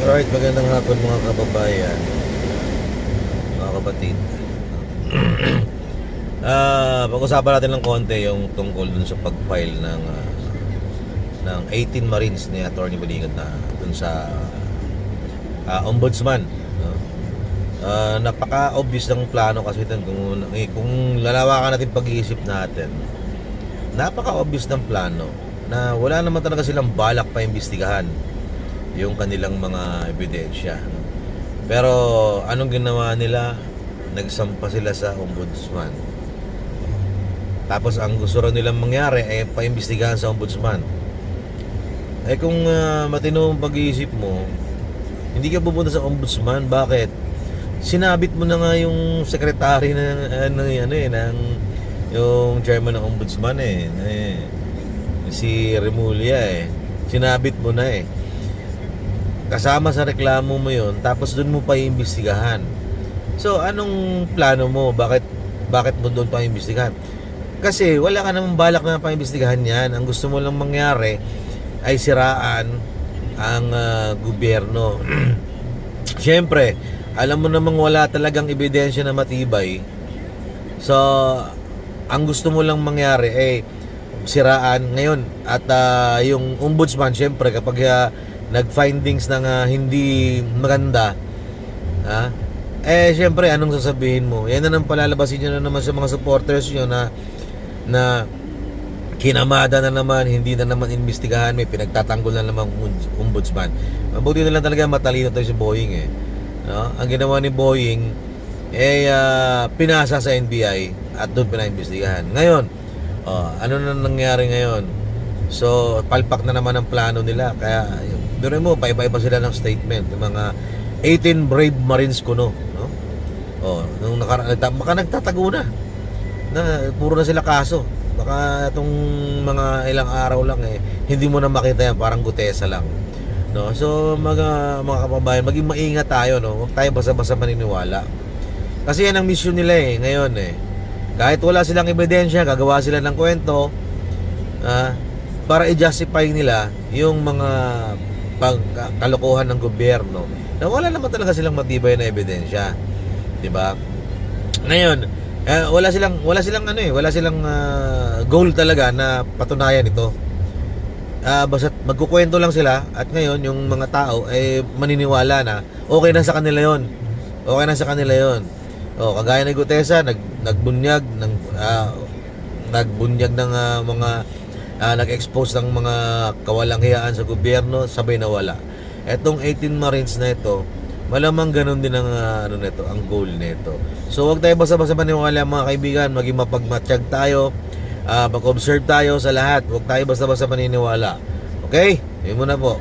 Alright, magandang hapon mga kababayan, mga kapatid. Pag-usapan natin ng konti yung tungkol dun sa pag-file ng 18 Marines ni Atty. Baligat na dun sa ombudsman, no? Napaka-obvious ng plano kasi ito, kung lalawakan natin pag-iisip natin, napaka-obvious ng plano na wala naman talaga silang balak pa imbestigahan yung kanilang mga ebidensya. Pero anong ginawa nila? Nagsampa sila sa ombudsman. Tapos ang gusto raw nilang mangyari ay paimbestigahan sa ombudsman. Eh kung matinong pag-iisip mo, hindi ka pupunta sa ombudsman. Bakit? Sinabit mo na nga yung secretary ng yung chairman ng ombudsman si Remulla Sinabit mo na kasama sa reklamo mo yon, tapos doon mo pa iimbestigahan. So anong plano mo? Bakit mo doon pa iimbestigahan? Kasi wala ka namang balak na pa-imbestigahan yan. Ang gusto mo lang mangyari ay siraan ang gobyerno. Siyempre, alam mo namang wala talagang ebidensya na matibay. So ang gusto mo lang mangyari ay siraan ngayon. At yung ombudsman, siyempre kapag nag-findings ng hindi maganda, siyempre anong sasabihin mo? Yan na nang palalabasin nyo na naman sa mga supporters nyo na kinamada na naman, hindi na naman imbestigahan, may pinagtatanggol na naman ombudsman. Mabuti na lang talaga matalino tayo si Boying no? Ang ginawa ni Boying pinasa sa NBI at doon pinaimbestigahan. Ngayon, ano na nangyari ngayon? So palpak na naman ang plano nila. Kaya doon mo, paiba-iba sila ng statement, yung mga 18 brave Marines kuno, no? Nung baka nagtatago na puro na sila kaso. Baka itong mga ilang araw lang hindi mo na makita yan, parang gutesa lang, no? So mga kababayan, maging maingat tayo, no? Huwag tayo basta-basta maniniwala. Kasi yan ang mission nila ngayon Kahit wala silang ebidensya, gagawa sila ng kwento para i-justify nila yung mga pagkalokohan ng gobyerno na wala naman talaga silang matibay na ebidensya, 'di ba? Ngayon, wala silang goal talaga na patunayan ito. Basta magkukwento lang sila at ngayon yung mga tao ay maniniwala na okay na sa kanila 'yon. Okay na sa kanila 'yon. Kagaya ni Gutesa, nagbunyag ng mga nag-expose ng mga kawalang-hiyaan sa gobyerno, sabay na wala. Etong 18 Marines na ito, malamang ganun din ang ang goal nito. So wag tayo basta-basta maniwala mga kaibigan, maging mapagmatsyag tayo, mag-observe tayo sa lahat. Wag tayo basta-basta maniniwala. Okay? Yun muna po.